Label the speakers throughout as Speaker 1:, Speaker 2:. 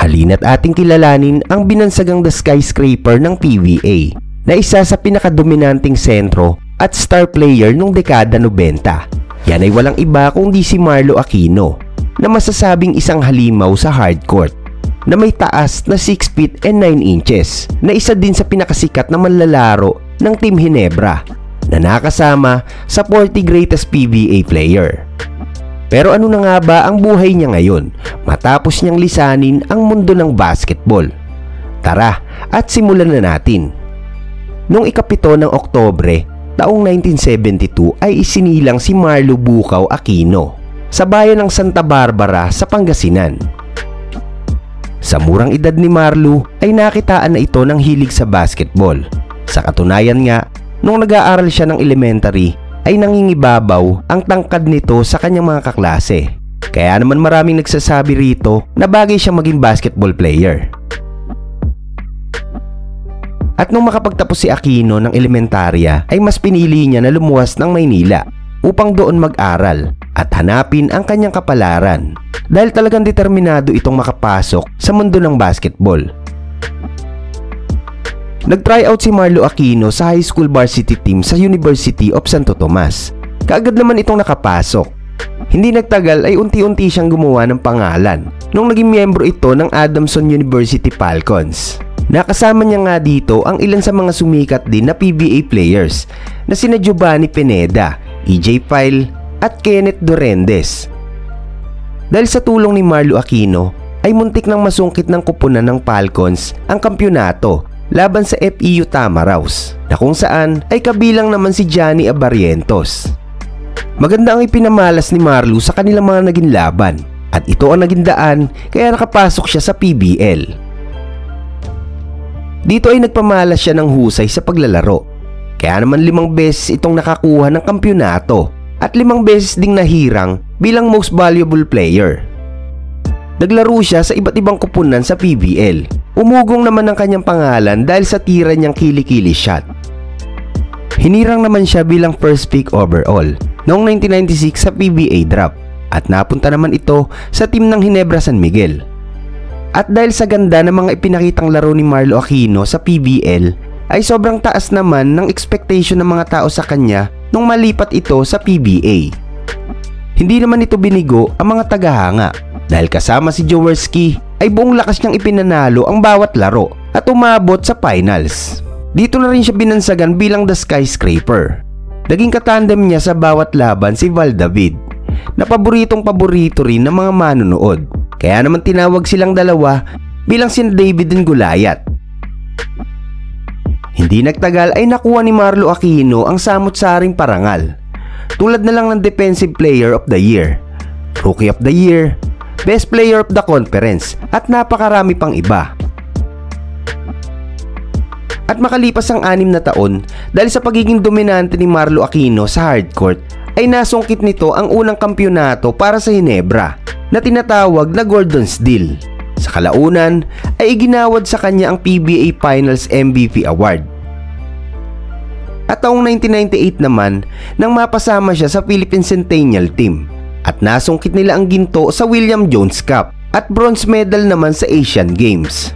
Speaker 1: Halina't ating kilalanin ang binansagang The Skyscraper ng PBA na isa sa pinakadominanting sentro at star player nung dekada 90. Yan ay walang iba kundi si Marlo Aquino na masasabing isang halimaw sa hardcourt na may taas na 6 feet and 9 inches na isa din sa pinakasikat na manlalaro ng Team Ginebra na nakasama sa 40 greatest PBA player. Pero ano na nga ba ang buhay niya ngayon matapos niyang lisanin ang mundo ng basketball? Tara at simulan na natin. Noong ika-7 ng Oktubre taong 1972 ay isinilang si Marlo Bukaw Aquino sa bayan ng Santa Barbara sa Pangasinan. Sa murang edad ni Marlo ay nakitaan na ito ng hilig sa basketball. Sa katunayan nga, nung nag-aaral siya ng elementary ay nangingibabaw ang tangkad nito sa kanyang mga kaklase. Kaya naman maraming nagsasabi rito na bagay siyang maging basketball player. At nung makapagtapos si Aquino ng elementarya ay mas pinili niya na lumuwas ng Maynila upang doon mag-aral at hanapin ang kanyang kapalaran dahil talagang determinado itong makapasok sa mundo ng basketball. Nag-tryout si Marlo Aquino sa high school varsity team sa University of Santo Tomas. Kaagad naman itong nakapasok. Hindi nagtagal ay unti-unti siyang gumawa ng pangalan nung naging miyembro ito ng Adamson University Falcons. Nakasama niya nga dito ang ilan sa mga sumikat din na PBA players na sina Giovanni Pineda, EJ File at Kenneth Dorendes. Dahil sa tulong ni Marlo Aquino ay muntik nang masungkit ng kupunan ng Falcons ang kampyonato laban sa FEU Tamaraws na kung saan ay kabilang naman si Johnny Abarrientos. Maganda ang ipinamalas ni Marlo sa kanilang mga naging laban at ito ang naging daan kaya nakapasok siya sa PBL. Dito ay nagpamalas siya ng husay sa paglalaro. Kaya naman 5 beses itong nakakuha ng kampyonato at 5 beses ding nahirang bilang most valuable player. Naglaro siya sa iba't ibang kupunan sa PBL. Umugong naman ang kanyang pangalan dahil sa tira niyang kili-kili shot. Hinirang naman siya bilang first pick overall noong 1996 sa PBA draft at napunta naman ito sa team ng Ginebra San Miguel. At dahil sa ganda ng mga ipinakitang laro ni Marlo Aquino sa PBL ay sobrang taas naman ng expectation ng mga tao sa kanya nung malipat ito sa PBA. Hindi naman ito binigo ang mga tagahanga dahil kasama si Jaworski ay buong lakas niyang ipinanalo ang bawat laro at umabot sa finals. Dito na rin siya binansagan bilang The Skyscraper. Naging katandem niya sa bawat laban si Val David na paboritong-paborito rin ng mga manonood. Kaya naman tinawag silang dalawa bilang sina David and Goliath. Hindi nagtagal ay nakuha ni Marlo Aquino ang samot-saring parangal. Tulad na lang ng Defensive Player of the Year, Rookie of the Year, Best Player of the Conference at napakarami pang iba. At makalipas ang 6 na taon dahil sa pagiging dominante ni Marlo Aquino sa hardcourt ay nasungkit nito ang unang kampyonato para sa Ginebra na tinatawag na Gordon's Deal. Sa kalaunan ay iginawad sa kanya ang PBA Finals MVP Award. At taong 1998 naman nang mapasama siya sa Philippine Centennial Team at nasungkit nila ang ginto sa William Jones Cup at bronze medal naman sa Asian Games.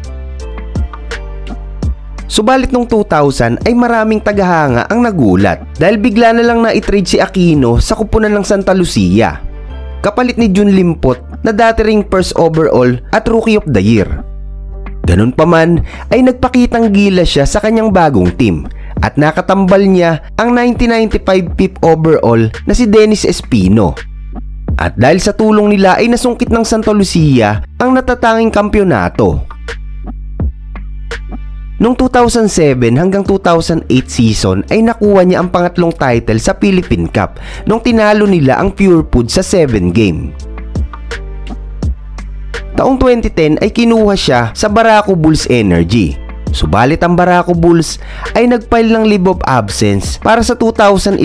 Speaker 1: Subalit noong 2000 ay maraming tagahanga ang nagulat dahil bigla na lang na-trade si Aquino sa kupunan ng Santa Lucia kapalit ni Jun Limpot na dati ring first overall at Rookie of the Year. Ganun pa man ay nagpakitang gilas siya sa kanyang bagong team at nakatambal niya ang 1995 5th overall na si Dennis Espino. At dahil sa tulong nila ay nasungkit ng Santa Lucia ang natatanging kampyonato. Noong 2007 hanggang 2008 season ay nakuha niya ang pangatlong title sa Philippine Cup nung tinalo nila ang Pure Food sa 7 game. Taong 2010 ay kinuha siya sa Barako Bulls Energy. Subalit ang Barako Bulls ay nag-file ng leave of absence para sa 2011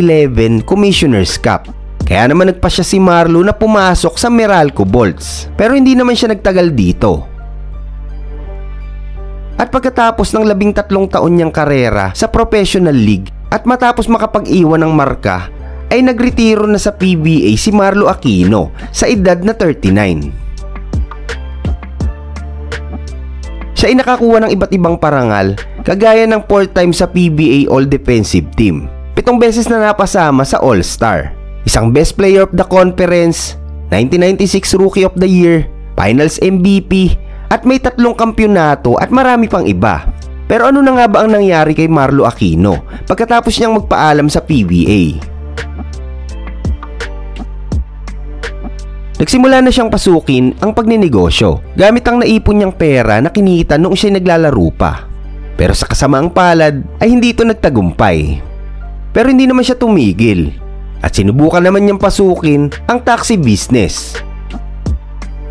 Speaker 1: Commissioner's Cup. Kaya naman nagpasya si Marlo na pumasok sa Meralco Bolts. Pero hindi naman siya nagtagal dito. At pagkatapos ng 13 taon niyang karera sa professional league at matapos makapag-iwan ng marka, ay nagretiro na sa PBA si Marlo Aquino sa edad na 39. siya ay nakakuha ng iba't ibang parangal kagaya ng 4 times sa PBA All-Defensive Team, 7 beses na napasama sa All-Star, isang Best Player of the Conference, 1996 Rookie of the Year, Finals MVP, at may 3 kampyonato at marami pang iba. Pero ano na nga ba ang nangyari kay Marlo Aquino pagkatapos niyang magpaalam sa PBA? Nagsimula na siyang pasukin ang pagninegosyo gamit ang naipon niyang pera na kinita noong siya'y naglalaro pa. Pero sa kasamaang palad ay hindi ito nagtagumpay. Pero hindi naman siya tumigil at sinubukan naman niyang pasukin ang taxi business.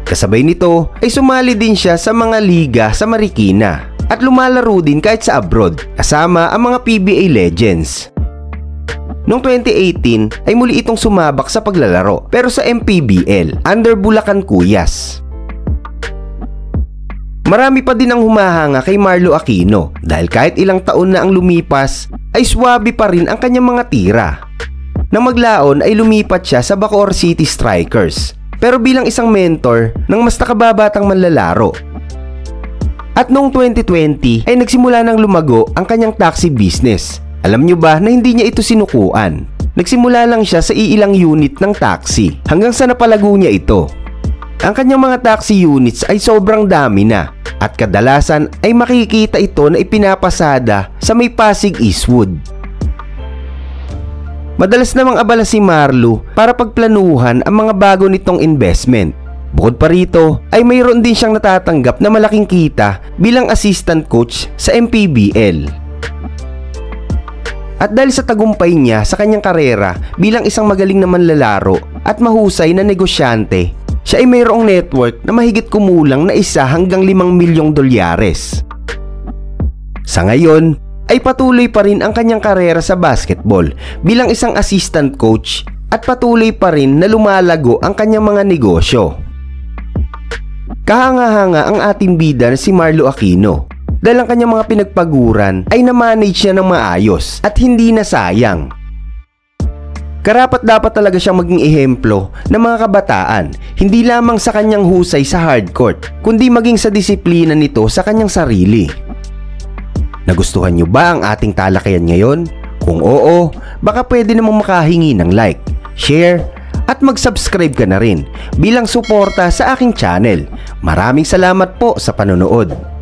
Speaker 1: Kasabay nito ay sumali din siya sa mga liga sa Marikina at lumalaro din kahit sa abroad kasama ang mga PBA legends. Noong 2018 ay muli itong sumabak sa paglalaro pero sa MPBL under Bulacan Cuyas. Marami pa din ang humahanga kay Marlo Aquino dahil kahit ilang taon na ang lumipas ay swabe pa rin ang kanyang mga tira. Nang maglaon ay lumipat siya sa Bacoor City Strikers pero bilang isang mentor ng mas nakababatang manlalaro. At noong 2020 ay nagsimula ng lumago ang kanyang taxi business. Alam nyo ba na hindi niya ito sinukuan? Nagsimula lang siya sa iilang unit ng taxi hanggang sa napalago niya ito. Ang kanyang mga taxi units ay sobrang dami na at kadalasan ay makikita ito na ipinapasada sa may Pasig Eastwood. Madalas namang abala si Marlo para pagplanuhan ang mga bago nitong investment. Bukod pa rito ay mayroon din siyang natatanggap na malaking kita bilang assistant coach sa MPBL. At dahil sa tagumpay niya sa kanyang karera bilang isang magaling na manlalaro at mahusay na negosyante, siya ay mayroong network na mahigit kumulang na $1 hanggang $5 milyong. Sa ngayon, ay patuloy pa rin ang kanyang karera sa basketball bilang isang assistant coach at patuloy pa rin na lumalago ang kanyang mga negosyo. Kahanga-hanga ang ating bida na si Marlo Aquino dahil ang kanyang mga pinagpaguran ay na-manage niya ng maayos at hindi nasayang. Karapat dapat talaga siyang maging ehemplo ng mga kabataan, hindi lamang sa kanyang husay sa hardcourt, kundi maging sa disiplina nito sa kanyang sarili. Nagustuhan niyo ba ang ating talakayan ngayon? Kung oo, baka pwede namang makahingi ng like, share, at mag-subscribe ka na rin bilang suporta sa aking channel. Maraming salamat po sa panonood.